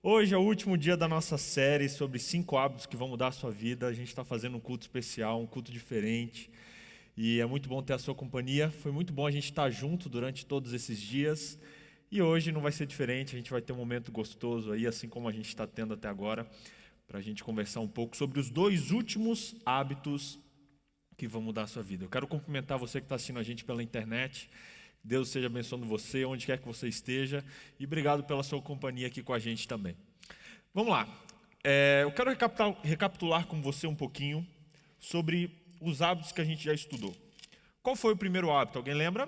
Hoje é o último dia da nossa série sobre 5 hábitos que vão mudar a sua vida. A gente está fazendo um culto especial, um culto diferente. E é muito bom ter a sua companhia. Foi muito bom a gente estar junto durante todos esses dias. E hoje não vai ser diferente, a gente vai ter um momento gostoso aí, assim como a gente está tendo até agora, para a gente conversar um pouco sobre os 2 últimos hábitos que vão mudar a sua vida. Eu quero cumprimentar você que está assistindo a gente pela internet. Deus esteja abençoando você, onde quer que você esteja. E obrigado pela sua companhia aqui com a gente também. Vamos lá. Eu quero recapitular com você um pouquinho sobre os hábitos que a gente já estudou. Qual foi o primeiro hábito? Alguém lembra?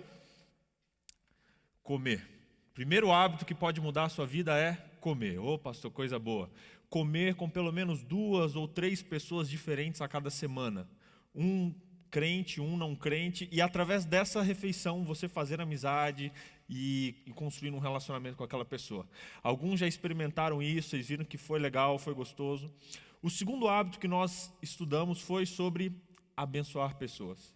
Comer. O primeiro hábito que pode mudar a sua vida é comer. Ô, pastor, coisa boa. Comer com pelo menos 2 ou 3 pessoas diferentes a cada semana. Um crente, um não crente, e através dessa refeição você fazer amizade e construir um relacionamento com aquela pessoa. Alguns já experimentaram isso, vocês viram que foi legal, foi gostoso. O segundo hábito que nós estudamos foi sobre abençoar pessoas.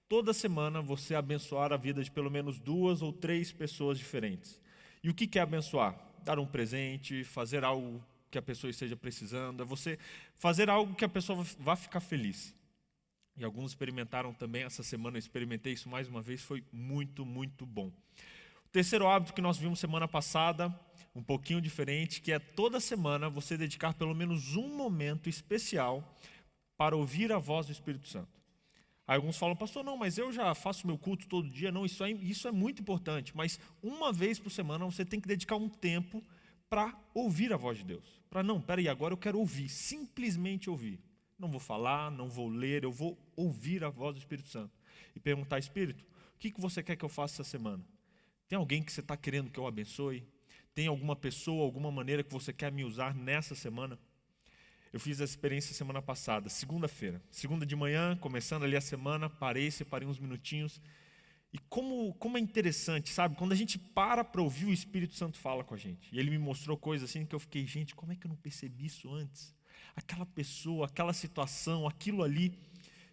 Toda semana você abençoar a vida de pelo menos 2 ou 3 pessoas diferentes. E o que é abençoar? Dar um presente, fazer algo que a pessoa esteja precisando, é você fazer algo que a pessoa vá ficar feliz. E alguns experimentaram também, essa semana eu experimentei isso mais uma vez, foi muito, muito bom. O terceiro hábito que nós vimos semana passada, um pouquinho diferente, que é toda semana você dedicar pelo menos um momento especial para ouvir a voz do Espírito Santo. Aí alguns falam, pastor, não, mas eu já faço meu culto todo dia. Não, isso é muito importante, mas uma vez por semana você tem que dedicar um tempo para ouvir a voz de Deus. Peraí, agora eu quero ouvir, simplesmente ouvir. Não vou falar, não vou ler, eu vou ouvir a voz do Espírito Santo. E perguntar, Espírito, o que você quer que eu faça essa semana? Tem alguém que você está querendo que eu abençoe? Tem alguma pessoa, alguma maneira que você quer me usar nessa semana? Eu fiz essa experiência semana passada, segunda-feira. Segunda de manhã, começando ali a semana, separei uns minutinhos. E como é interessante, sabe? Quando a gente para ouvir, o Espírito Santo fala com a gente. E ele me mostrou coisas assim que eu fiquei, gente, como é que eu não percebi isso antes? Aquela pessoa, aquela situação, aquilo ali.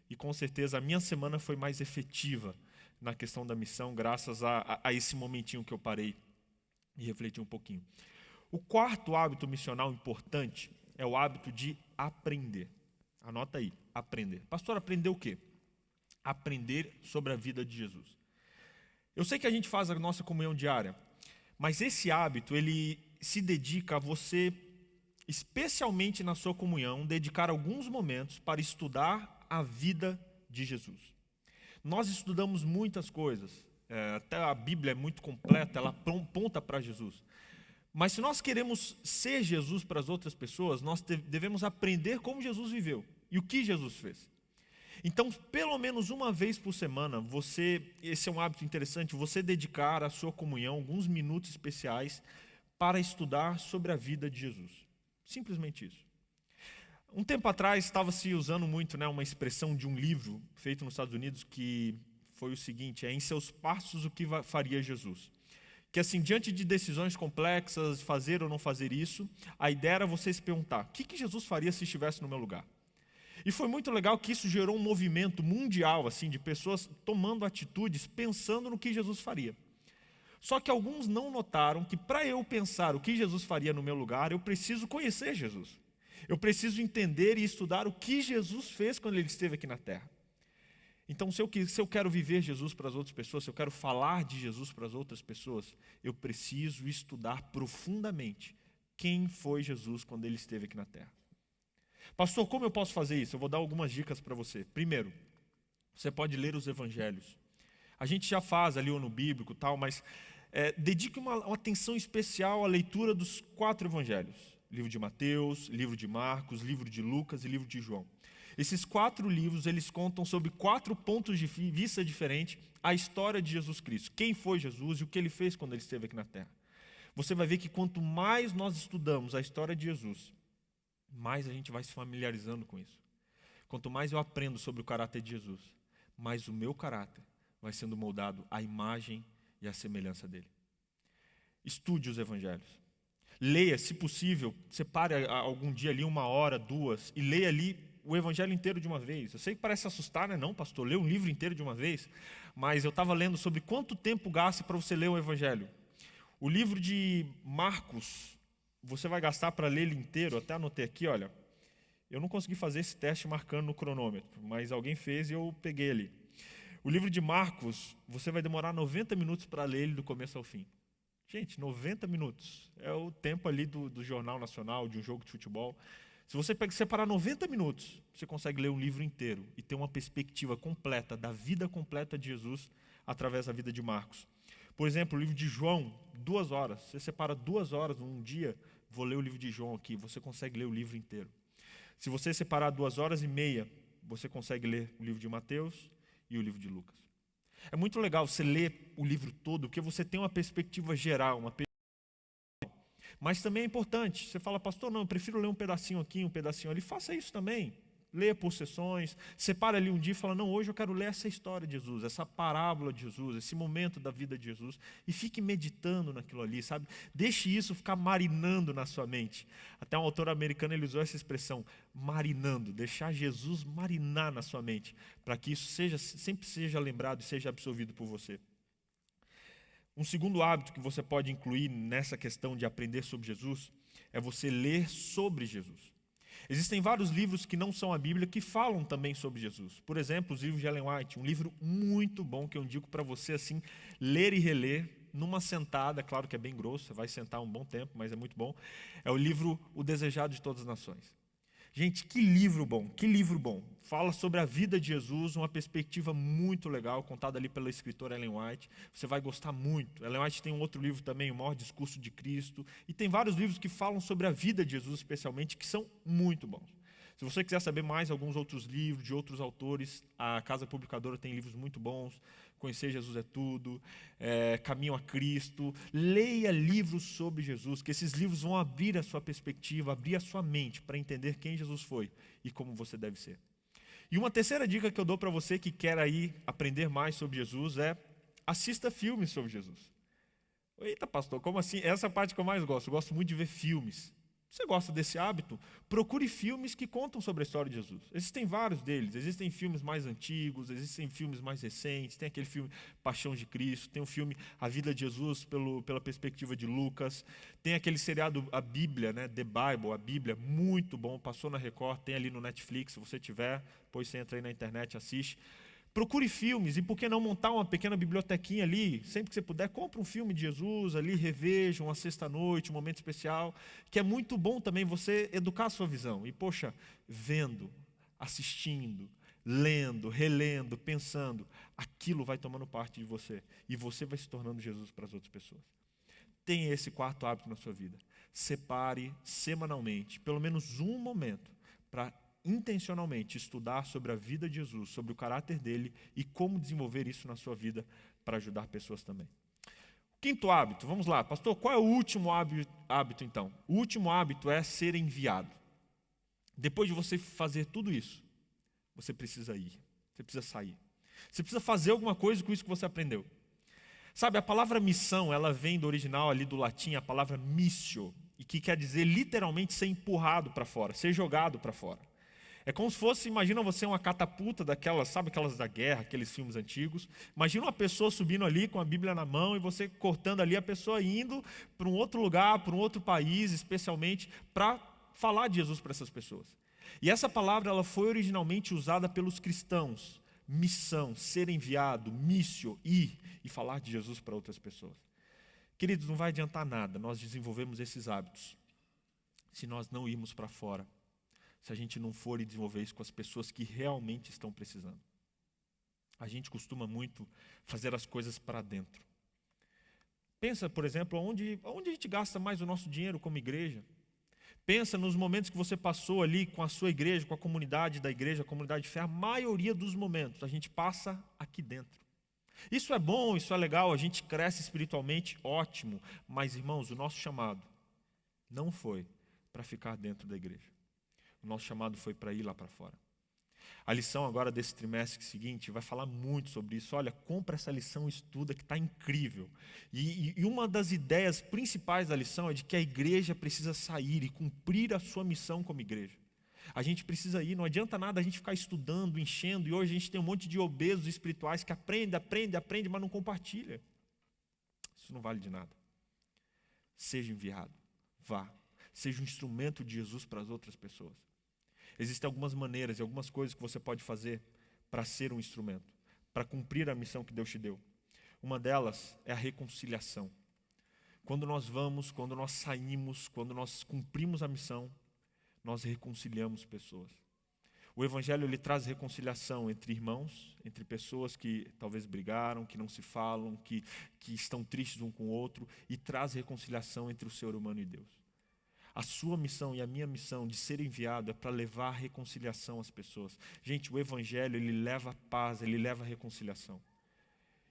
E com certeza a minha semana foi mais efetiva na questão da missão, graças a esse momentinho que eu parei e refleti um pouquinho. O quarto hábito missional importante é o hábito de aprender. Anota aí, aprender. Pastor, aprender o quê? Aprender sobre a vida de Jesus. Eu sei que a gente faz a nossa comunhão diária, mas esse hábito, ele se dedica a você, especialmente na sua comunhão, dedicar alguns momentos para estudar a vida de Jesus. Nós estudamos muitas coisas, até a Bíblia é muito completa, ela aponta para Jesus. Mas se nós queremos ser Jesus para as outras pessoas, nós devemos aprender como Jesus viveu e o que Jesus fez. Então, pelo menos uma vez por semana, esse é um hábito interessante, você dedicar à sua comunhão alguns minutos especiais para estudar sobre a vida de Jesus. Simplesmente isso. Um tempo atrás estava-se usando muito uma expressão de um livro feito nos Estados Unidos que foi o seguinte, em seus passos o que faria Jesus. Que assim, diante de decisões complexas, fazer ou não fazer isso, a ideia era você se perguntar, o que Jesus faria se estivesse no meu lugar? E foi muito legal que isso gerou um movimento mundial assim, de pessoas tomando atitudes, pensando no que Jesus faria. Só que alguns não notaram que para eu pensar o que Jesus faria no meu lugar, eu preciso conhecer Jesus. Eu preciso entender e estudar o que Jesus fez quando ele esteve aqui na terra. Então, se eu quero viver Jesus para as outras pessoas, se eu quero falar de Jesus para as outras pessoas, eu preciso estudar profundamente quem foi Jesus quando ele esteve aqui na terra. Pastor, como eu posso fazer isso? Eu vou dar algumas dicas para você. Primeiro, você pode ler os evangelhos. A gente já faz ali o ano bíblico e tal, mas dedique uma atenção especial à leitura dos 4 evangelhos. Livro de Mateus, livro de Marcos, livro de Lucas e livro de João. Esses 4 livros, eles contam sobre 4 pontos de vista diferentes a história de Jesus Cristo. Quem foi Jesus e o que ele fez quando ele esteve aqui na terra. Você vai ver que quanto mais nós estudamos a história de Jesus, mais a gente vai se familiarizando com isso. Quanto mais eu aprendo sobre o caráter de Jesus, mais o meu caráter vai sendo moldado à imagem e à semelhança dele. Estude os evangelhos. Leia, se possível, separe algum dia ali 1 hora, 2, e leia ali o evangelho inteiro de uma vez. Eu sei que parece assustar, né? Não, pastor, ler um livro inteiro de uma vez. Mas eu estava lendo sobre quanto tempo gasta para você ler o evangelho. O livro de Marcos, você vai gastar para ler ele inteiro, até anotei aqui, olha, eu não consegui fazer esse teste marcando no cronômetro, mas alguém fez e eu peguei ali. O livro de Marcos, você vai demorar 90 minutos para ler ele do começo ao fim. Gente, 90 minutos. É o tempo ali do Jornal Nacional, de um jogo de futebol. Se você separar 90 minutos, você consegue ler um livro inteiro e ter uma perspectiva completa, da vida completa de Jesus, através da vida de Marcos. Por exemplo, o livro de João, 2 horas. Você separa 2 horas num dia, vou ler o livro de João aqui, você consegue ler o livro inteiro. Se você separar 2 horas e meia, você consegue ler o livro de Mateus e o livro de Lucas. É muito legal você ler o livro todo, porque você tem uma perspectiva geral, mas também é importante, você fala, pastor, não, eu prefiro ler um pedacinho aqui, um pedacinho ali, faça isso também. Leia por sessões, separa ali um dia e fala, não, hoje eu quero ler essa história de Jesus, essa parábola de Jesus, esse momento da vida de Jesus, e fique meditando naquilo ali, sabe? Deixe isso ficar marinando na sua mente. Até um autor americano, ele usou essa expressão, marinando, deixar Jesus marinar na sua mente, para que isso sempre seja lembrado e seja absorvido por você. Um segundo hábito que você pode incluir nessa questão de aprender sobre Jesus é você ler sobre Jesus. Existem vários livros que não são a Bíblia que falam também sobre Jesus. Por exemplo, os livros de Ellen White, um livro muito bom que eu indico para você assim ler e reler numa sentada, claro que é bem grosso, você vai sentar um bom tempo, mas é muito bom. É o livro O Desejado de Todas as Nações. Gente, que livro bom, que livro bom. Fala sobre a vida de Jesus, uma perspectiva muito legal, contada ali pela escritora Ellen White. Você vai gostar muito. Ellen White tem um outro livro também, O Maior Discurso de Cristo. E tem vários livros que falam sobre a vida de Jesus, especialmente, que são muito bons. Se você quiser saber mais alguns outros livros, de outros autores, a Casa Publicadora tem livros muito bons. Conhecer Jesus é Tudo, Caminho a Cristo. Leia livros sobre Jesus, que esses livros vão abrir a sua perspectiva, abrir a sua mente para entender quem Jesus foi e como você deve ser. E uma terceira dica que eu dou para você que quer aí aprender mais sobre Jesus é assista filmes sobre Jesus. Eita, pastor, como assim? Essa é a parte que eu mais gosto. Eu gosto muito de ver filmes. Você gosta desse hábito? Procure filmes que contam sobre a história de Jesus. Existem vários deles. Existem filmes mais antigos, existem filmes mais recentes. Tem aquele filme Paixão de Cristo, tem o filme A Vida de Jesus pela perspectiva de Lucas. Tem aquele seriado A Bíblia, né? The Bible, a Bíblia, muito bom. Passou na Record, tem ali no Netflix, se você tiver. Depois você entra aí na internet, assiste. Procure filmes, e por que não montar uma pequena bibliotequinha ali? Sempre que você puder, compre um filme de Jesus ali, reveja, uma sexta-noite, um momento especial, que é muito bom também você educar a sua visão. E, poxa, vendo, assistindo, lendo, relendo, pensando, aquilo vai tomando parte de você. E você vai se tornando Jesus para as outras pessoas. Tenha esse quarto hábito na sua vida. Separe semanalmente, pelo menos um momento, para intencionalmente estudar sobre a vida de Jesus, sobre o caráter dele e como desenvolver isso na sua vida para ajudar pessoas também. Quinto hábito, vamos lá. Pastor, qual é o último hábito então? O último hábito é ser enviado. Depois de você fazer tudo isso, você precisa ir, você precisa sair. Você precisa fazer alguma coisa com isso que você aprendeu. Sabe, a palavra missão, ela vem do original ali do latim, a palavra missio, e que quer dizer literalmente ser empurrado para fora, ser jogado para fora. É como se fosse, imagina você uma catapulta daquelas, sabe aquelas da guerra, aqueles filmes antigos. Imagina uma pessoa subindo ali com a Bíblia na mão e você cortando ali, a pessoa indo para um outro lugar, para um outro país, especialmente para falar de Jesus para essas pessoas. E essa palavra ela foi originalmente usada pelos cristãos. Missão, ser enviado, missio, ir e falar de Jesus para outras pessoas. Queridos, não vai adiantar nada nós desenvolvermos esses hábitos se nós não irmos para fora. Se a gente não for e desenvolver isso com as pessoas que realmente estão precisando. A gente costuma muito fazer as coisas para dentro. Pensa, por exemplo, onde a gente gasta mais o nosso dinheiro como igreja. Pensa nos momentos que você passou ali com a sua igreja, com a comunidade da igreja, a comunidade de fé. A maioria dos momentos a gente passa aqui dentro. Isso é bom, isso é legal, a gente cresce espiritualmente, ótimo. Mas, irmãos, o nosso chamado não foi para ficar dentro da igreja. O nosso chamado foi para ir lá para fora. A lição agora desse trimestre seguinte vai falar muito sobre isso. Olha, compra essa lição, estuda, que está incrível. E uma das ideias principais da lição é de que a igreja precisa sair e cumprir a sua missão como igreja. A gente precisa ir, não adianta nada a gente ficar estudando, enchendo, e hoje a gente tem um monte de obesos espirituais que aprende, mas não compartilha. Isso não vale de nada. Seja enviado, vá. seja um instrumento de Jesus para as outras pessoas. Existem algumas maneiras e algumas coisas que você pode fazer para ser um instrumento, para cumprir a missão que Deus te deu. Uma delas é a reconciliação. Quando nós saímos, quando nós cumprimos a missão, nós reconciliamos pessoas. O Evangelho ele traz reconciliação entre irmãos, entre pessoas que talvez brigaram, que não se falam, que estão tristes um com o outro, e traz reconciliação entre o ser humano e Deus. A sua missão e a minha missão de ser enviado é para levar reconciliação às pessoas. Gente, o Evangelho ele leva paz, ele leva reconciliação.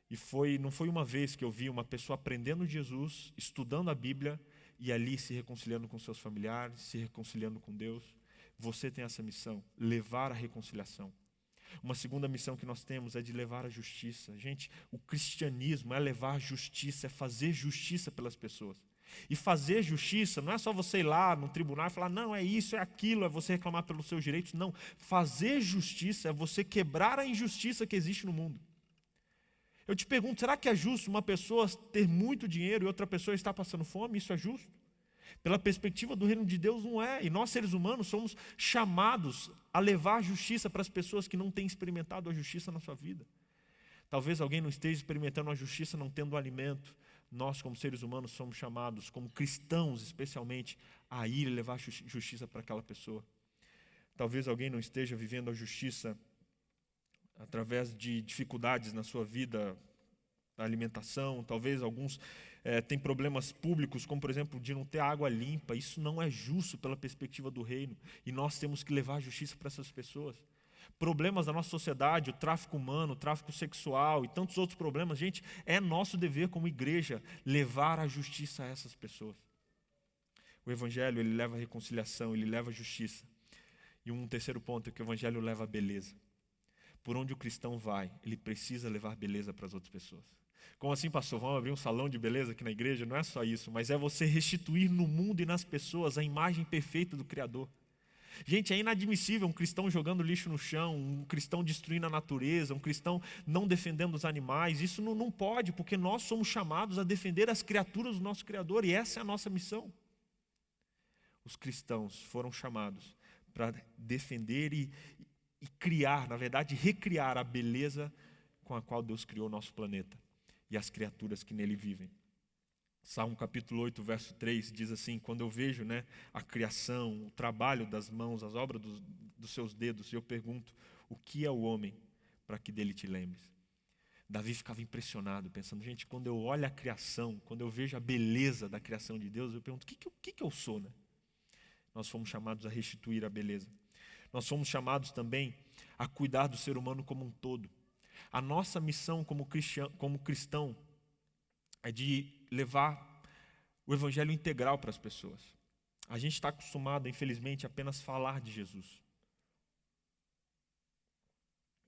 E não foi uma vez que eu vi uma pessoa aprendendo de Jesus, estudando a Bíblia, e ali se reconciliando com seus familiares, se reconciliando com Deus. Você tem essa missão, levar a reconciliação. Uma segunda missão que nós temos é de levar a justiça. Gente, o cristianismo é levar a justiça, é fazer justiça pelas pessoas. E fazer justiça não é só você ir lá no tribunal e falar, não, é isso, é aquilo, é você reclamar pelos seus direitos. Não, fazer justiça é você quebrar a injustiça que existe no mundo. Eu te pergunto, será que é justo uma pessoa ter muito dinheiro e outra pessoa estar passando fome? Isso é justo? Pela perspectiva do reino de Deus não é. E nós, seres humanos, somos chamados a levar justiça para as pessoas que não têm experimentado a justiça na sua vida. Talvez alguém não esteja experimentando a justiça não tendo alimento. Nós, como seres humanos, somos chamados, como cristãos especialmente, a ir e levar justiça para aquela pessoa. Talvez alguém não esteja vivendo a justiça através de dificuldades na sua vida, da alimentação. Talvez alguns têm problemas públicos, como por exemplo de não ter água limpa. Isso não é justo pela perspectiva do reino. E nós temos que levar a justiça para essas pessoas. Problemas da nossa sociedade, o tráfico humano, o tráfico sexual e tantos outros problemas. Gente, é nosso dever como igreja levar a justiça a essas pessoas. O Evangelho ele leva a reconciliação, ele leva a justiça. E um terceiro ponto é que o Evangelho leva a beleza. Por onde o cristão vai, ele precisa levar beleza para as outras pessoas. Como assim, pastor? Vamos abrir um salão de beleza aqui na igreja? Não é só isso, mas é você restituir no mundo e nas pessoas a imagem perfeita do Criador. Gente, é inadmissível um cristão jogando lixo no chão, um cristão destruindo a natureza, um cristão não defendendo os animais. Isso não pode, porque nós somos chamados a defender as criaturas do nosso Criador e essa é a nossa missão. Os cristãos foram chamados para defender e criar, na verdade, recriar a beleza com a qual Deus criou o nosso planeta e as criaturas que nele vivem. Salmo capítulo 8, verso 3 diz assim, quando eu vejo a criação, o trabalho das mãos, as obras dos seus dedos, eu pergunto, o que é o homem para que dele te lembres? Davi ficava impressionado, pensando, gente, quando eu olho a criação, quando eu vejo a beleza da criação de Deus, eu pergunto, o que eu sou? Nós fomos chamados a restituir a beleza. Nós somos chamados também a cuidar do ser humano como um todo. A nossa missão como cristão é de levar o evangelho integral para as pessoas. A gente está acostumado, infelizmente, a apenas falar de Jesus.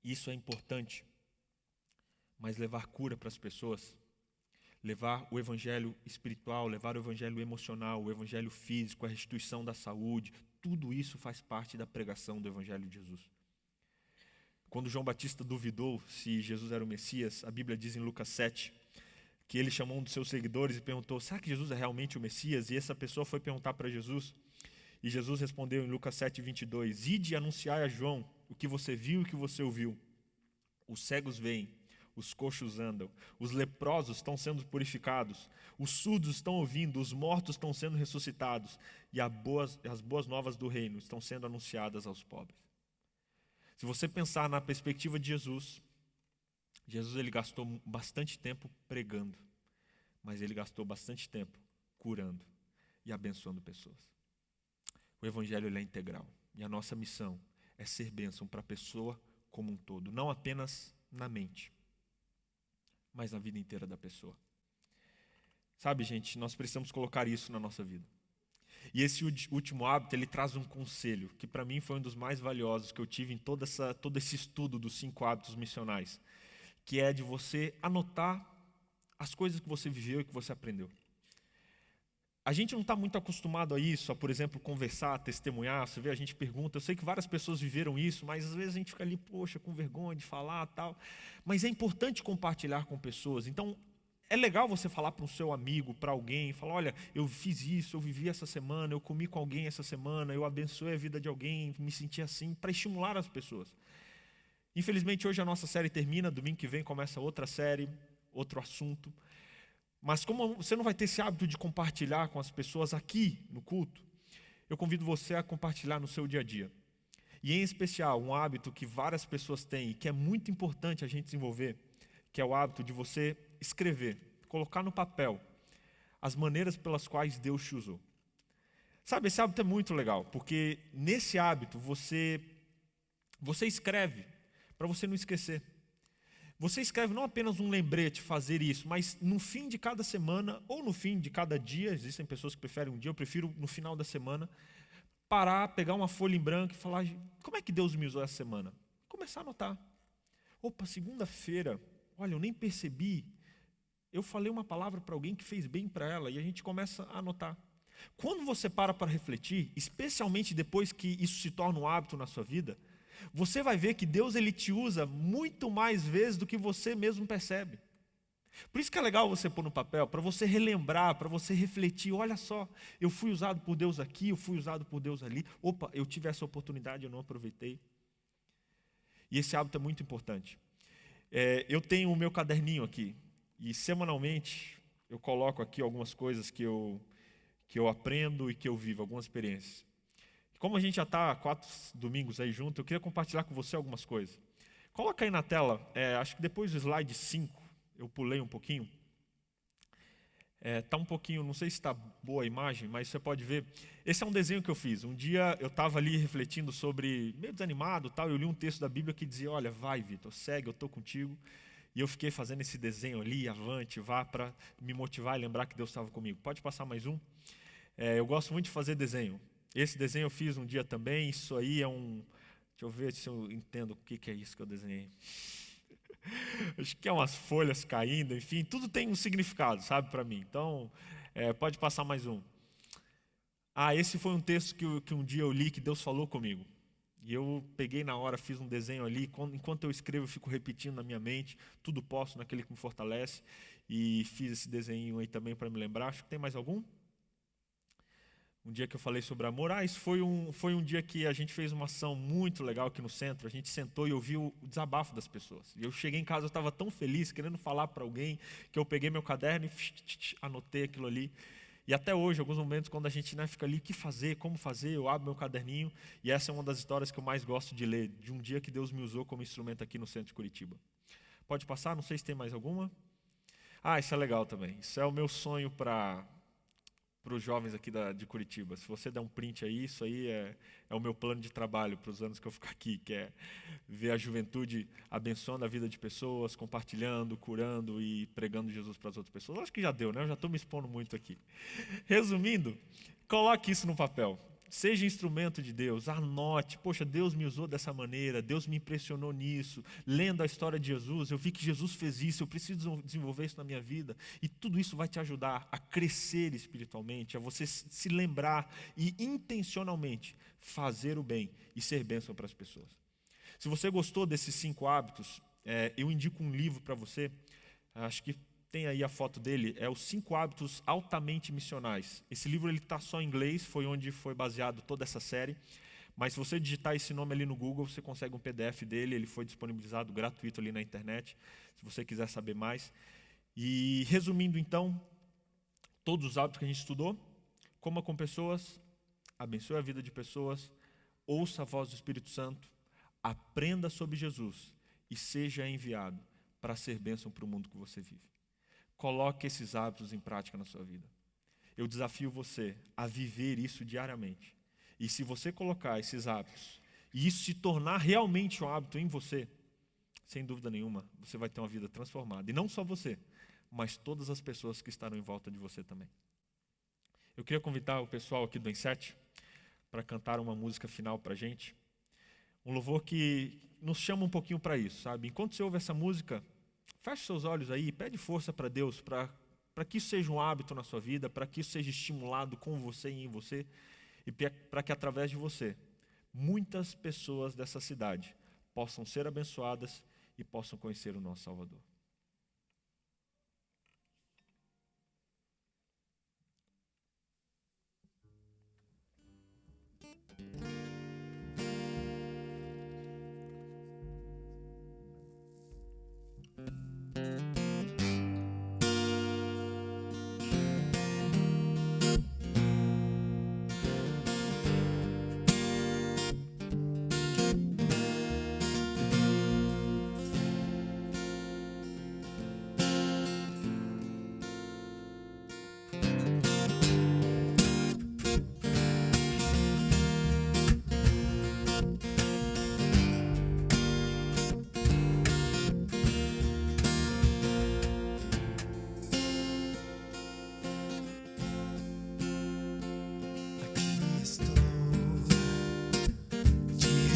Isso é importante, mas levar cura para as pessoas, levar o evangelho espiritual, levar o evangelho emocional, o evangelho físico, a restituição da saúde, tudo isso faz parte da pregação do evangelho de Jesus. Quando João Batista duvidou se Jesus era o Messias, a Bíblia diz em Lucas 7, que ele chamou um dos seus seguidores e perguntou, será que Jesus é realmente o Messias? E essa pessoa foi perguntar para Jesus, e Jesus respondeu em Lucas 7, 22, ide e anunciai a João o que você viu e o que você ouviu. Os cegos veem, os coxos andam, os leprosos estão sendo purificados, os surdos estão ouvindo, os mortos estão sendo ressuscitados, e as boas novas do reino estão sendo anunciadas aos pobres. Se você pensar na perspectiva de Jesus ele gastou bastante tempo pregando, mas ele gastou bastante tempo curando e abençoando pessoas. O evangelho ele é integral, e a nossa missão é ser bênção para a pessoa como um todo, não apenas na mente, mas na vida inteira da pessoa. Sabe, gente, nós precisamos colocar isso na nossa vida. E esse último hábito, ele traz um conselho, que para mim foi um dos mais valiosos que eu tive em todo esse estudo dos 5 hábitos missionais, que é de você anotar as coisas que você viveu e que você aprendeu. A gente não está muito acostumado a isso, a, por exemplo, conversar, a testemunhar. Você vê, a gente pergunta, eu sei que várias pessoas viveram isso, mas às vezes a gente fica ali, poxa, com vergonha de falar tal. Mas é importante compartilhar com pessoas. Então, É legal você falar para um seu amigo, para alguém, falar, olha, eu fiz isso, eu vivi essa semana, eu comi com alguém essa semana, eu abençoei a vida de alguém, me senti assim, para estimular as pessoas. Infelizmente, hoje a nossa série termina, domingo que vem começa outra série, outro assunto. Mas como você não vai ter esse hábito de compartilhar com as pessoas aqui no culto, eu convido você a compartilhar no seu dia a dia. E em especial, um hábito que várias pessoas têm e que é muito importante a gente desenvolver, que é o hábito de você escrever, colocar no papel as maneiras pelas quais Deus te usou. Sabe, esse hábito é muito legal, porque nesse hábito você escreve para você não esquecer. Você escreve não apenas um lembrete, fazer isso, mas no fim de cada semana ou no fim de cada dia, existem pessoas que preferem um dia, eu prefiro no final da semana, parar, pegar uma folha em branco e falar, como é que Deus me usou essa semana? Começar a anotar. Opa, segunda-feira, olha, eu nem percebi, eu falei uma palavra para alguém que fez bem para ela, e a gente começa a anotar. Quando você para refletir, especialmente depois que isso se torna um hábito na sua vida, você vai ver que Deus ele te usa muito mais vezes do que você mesmo percebe. Por isso que é legal você pôr no papel, para você relembrar, para você refletir, olha só, eu fui usado por Deus aqui, eu fui usado por Deus ali, opa, eu tive essa oportunidade, eu não aproveitei. E esse hábito é muito importante. Eu tenho o meu caderninho aqui, e semanalmente eu coloco aqui algumas coisas que eu aprendo e que eu vivo, algumas experiências. Como a gente já está 4 domingos aí junto, eu queria compartilhar com você algumas coisas. Coloca aí na tela, acho que depois do slide 5, eu pulei um pouquinho. Está um pouquinho, não sei se está boa a imagem, mas você pode ver. Esse é um desenho que eu fiz. Um dia eu estava ali refletindo sobre, meio desanimado, tal, eu li um texto da Bíblia que dizia, olha, vai Vitor, segue, eu estou contigo. E eu fiquei fazendo esse desenho ali, avante, vá, para me motivar e lembrar que Deus estava comigo. Pode passar mais um? Eu gosto muito de fazer desenho. Esse desenho eu fiz um dia também, isso aí é um... Deixa eu ver se eu entendo o que é isso que eu desenhei. Acho que é umas folhas caindo, enfim, tudo tem um significado, sabe, para mim. Então, pode passar mais um. Esse foi um texto que um dia eu li, que Deus falou comigo. E eu peguei na hora, fiz um desenho ali, enquanto eu escrevo eu fico repetindo na minha mente, tudo posso naquele que me fortalece. E fiz esse desenho aí também para me lembrar. Acho que tem mais algum? Um dia que eu falei sobre amor. Isso foi um dia que a gente fez uma ação muito legal aqui no centro. A gente sentou e ouviu o desabafo das pessoas. E eu cheguei em casa, eu estava tão feliz, querendo falar para alguém, que eu peguei meu caderno e anotei aquilo ali. E até hoje, alguns momentos, quando a gente fica ali, o que fazer, como fazer, eu abro meu caderninho. E essa é uma das histórias que eu mais gosto de ler, de um dia que Deus me usou como instrumento aqui no centro de Curitiba. Pode passar? Não sei se tem mais alguma. Isso é legal também. Isso é o meu sonho para os jovens aqui de Curitiba. Se você der um print aí, isso aí é o meu plano de trabalho para os anos que eu ficar aqui, que é ver a juventude abençoando a vida de pessoas, compartilhando, curando e pregando Jesus para as outras pessoas. Acho que já deu, né? Eu já estou me expondo muito aqui. Resumindo, coloque isso no papel. Seja instrumento de Deus, anote, poxa, Deus me usou dessa maneira, Deus me impressionou nisso. Lendo a história de Jesus, eu vi que Jesus fez isso, eu preciso desenvolver isso na minha vida. E tudo isso vai te ajudar a crescer espiritualmente, a você se lembrar e intencionalmente fazer o bem e ser bênção para as pessoas. Se você gostou desses 5 hábitos, eu indico um livro para você, acho que tem aí a foto dele, é os 5 hábitos altamente missionais. Esse livro está só em inglês, foi onde foi baseado toda essa série. Mas se você digitar esse nome ali no Google, você consegue um PDF dele, ele foi disponibilizado gratuito ali na internet, se você quiser saber mais. E resumindo então, todos os hábitos que a gente estudou, coma com pessoas, abençoe a vida de pessoas, ouça a voz do Espírito Santo, aprenda sobre Jesus e seja enviado para ser bênção para o mundo que você vive. Coloque esses hábitos em prática na sua vida. Eu desafio você a viver isso diariamente. E se você colocar esses hábitos, e isso se tornar realmente um hábito em você, sem dúvida nenhuma, você vai ter uma vida transformada. E não só você, mas todas as pessoas que estarão em volta de você também. Eu queria convidar o pessoal aqui do Insert para cantar uma música final para a gente. Um louvor que nos chama um pouquinho para isso, sabe? Enquanto você ouve essa música, feche seus olhos aí, pede força para Deus, para que isso seja um hábito na sua vida, para que isso seja estimulado com você e em você, e para que através de você, muitas pessoas dessa cidade possam ser abençoadas e possam conhecer o nosso Salvador.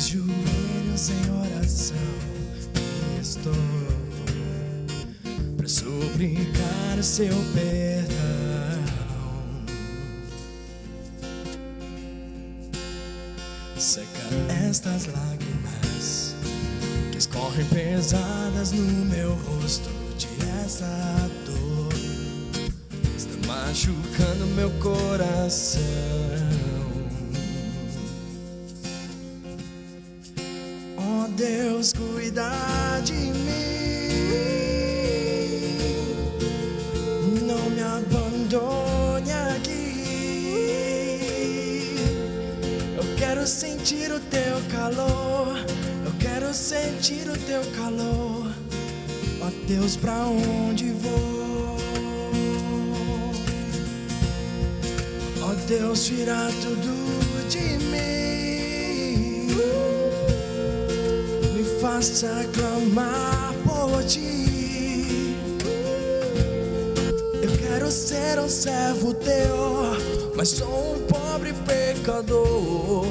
Joelhos em oração, estou para suplicar o seu perdão. Seca estas lágrimas que escorrem pesadas no meu rosto. Tira essa dor, está machucando meu coração. Deus, cuida de mim, não me abandone aqui. Eu quero sentir o teu calor, eu quero sentir o teu calor. Ó Deus, pra onde vou? Ó Deus, tira tudo de mim. Faça clamar por ti. Eu quero ser um servo teu, mas sou um pobre pecador.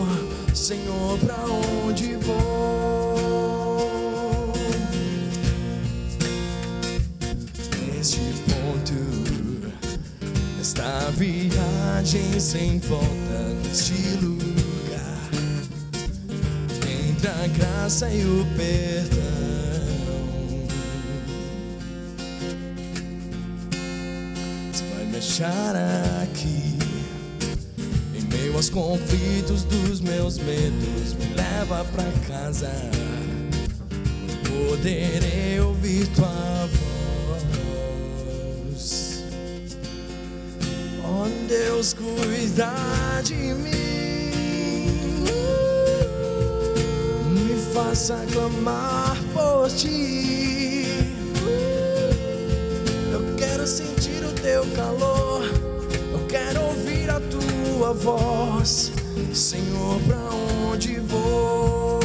Senhor, pra onde vou? Neste ponto, nesta viagem sem volta, neste lugar, a graça e o perdão. Você vai me achar aqui, em meio aos conflitos dos meus medos. Me leva pra casa, poderei ouvir tua voz. Ó Deus, cuida de mim, faça clamar por ti. Eu quero sentir o teu calor, eu quero ouvir a tua voz. Senhor, pra onde vou?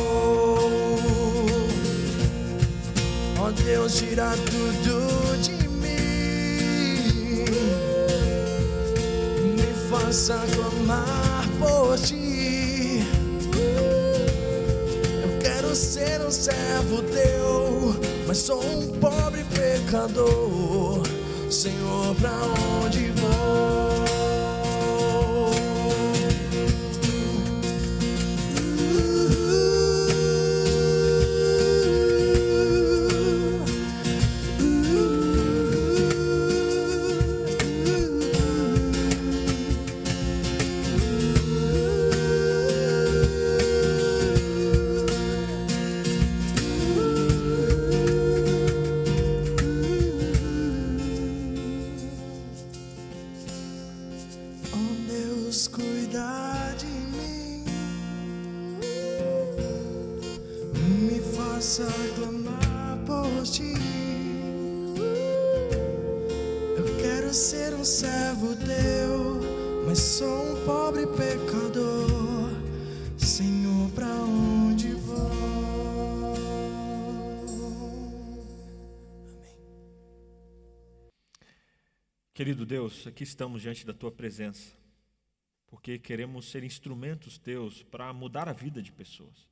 Ó Deus, tira tudo de mim, me faça clamar por ti. Ser um servo teu, mas sou um pobre pecador. Senhor, pra onde vou? Cuida de mim, me faça clamar por ti. Eu quero ser um servo teu, mas sou um pobre pecador. Senhor, pra onde vou? Amém. Querido Deus, aqui estamos diante da tua presença, porque queremos ser instrumentos teus para mudar a vida de pessoas.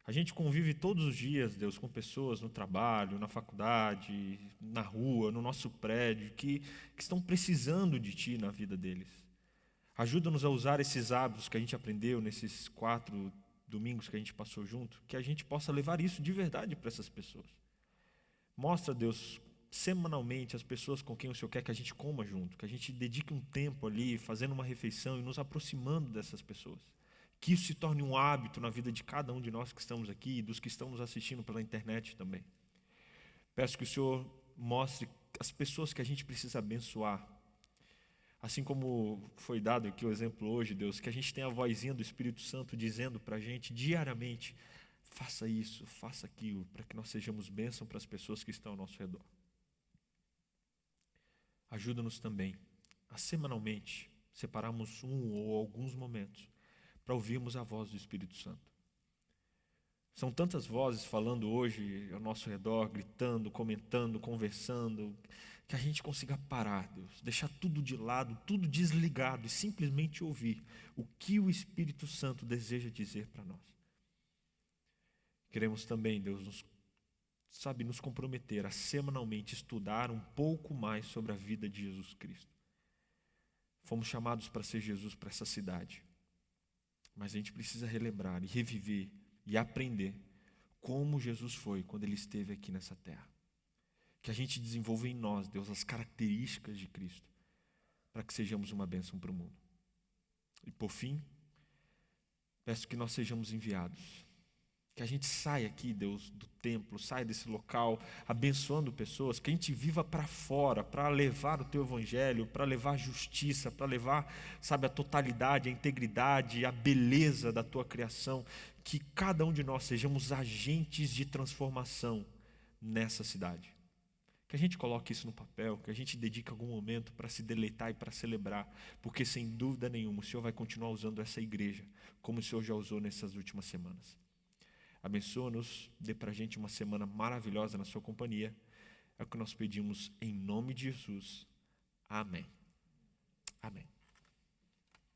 A gente convive todos os dias, Deus, com pessoas no trabalho, na faculdade, na rua, no nosso prédio, que estão precisando de Ti na vida deles. Ajuda-nos a usar esses hábitos que a gente aprendeu nesses 4 domingos que a gente passou junto, que a gente possa levar isso de verdade para essas pessoas. Mostra, Deus, semanalmente as pessoas com quem o Senhor quer que a gente coma junto, que a gente dedique um tempo ali fazendo uma refeição e nos aproximando dessas pessoas. Que isso se torne um hábito na vida de cada um de nós que estamos aqui e dos que estão nos assistindo pela internet também. Peço que o Senhor mostre as pessoas que a gente precisa abençoar. Assim como foi dado aqui o exemplo hoje, Deus, que a gente tem a vozinha do Espírito Santo dizendo para a gente diariamente: faça isso, faça aquilo, para que nós sejamos bênção para as pessoas que estão ao nosso redor. Ajuda-nos também a semanalmente separarmos um ou alguns momentos para ouvirmos a voz do Espírito Santo. São tantas vozes falando hoje ao nosso redor, gritando, comentando, conversando, que a gente consiga parar, Deus, deixar tudo de lado, tudo desligado e simplesmente ouvir o que o Espírito Santo deseja dizer para nós. Queremos também, Deus, nos comprometer a semanalmente estudar um pouco mais sobre a vida de Jesus Cristo. Fomos chamados para ser Jesus para essa cidade, mas a gente precisa relembrar e reviver e aprender como Jesus foi quando Ele esteve aqui nessa terra. Que a gente desenvolva em nós, Deus, as características de Cristo, para que sejamos uma bênção para o mundo. E por fim, peço que nós sejamos enviados. Que a gente saia aqui, Deus, do templo, saia desse local, abençoando pessoas, que a gente viva para fora, para levar o Teu Evangelho, para levar a justiça, para levar, sabe, a totalidade, a integridade, a beleza da Tua criação. Que cada um de nós sejamos agentes de transformação nessa cidade. Que a gente coloque isso no papel, que a gente dedique algum momento para se deleitar e para celebrar, porque sem dúvida nenhuma o Senhor vai continuar usando essa igreja, como o Senhor já usou nessas últimas semanas. Abençoa-nos, dê para a gente uma semana maravilhosa na sua companhia. É o que nós pedimos em nome de Jesus. Amém. Amém.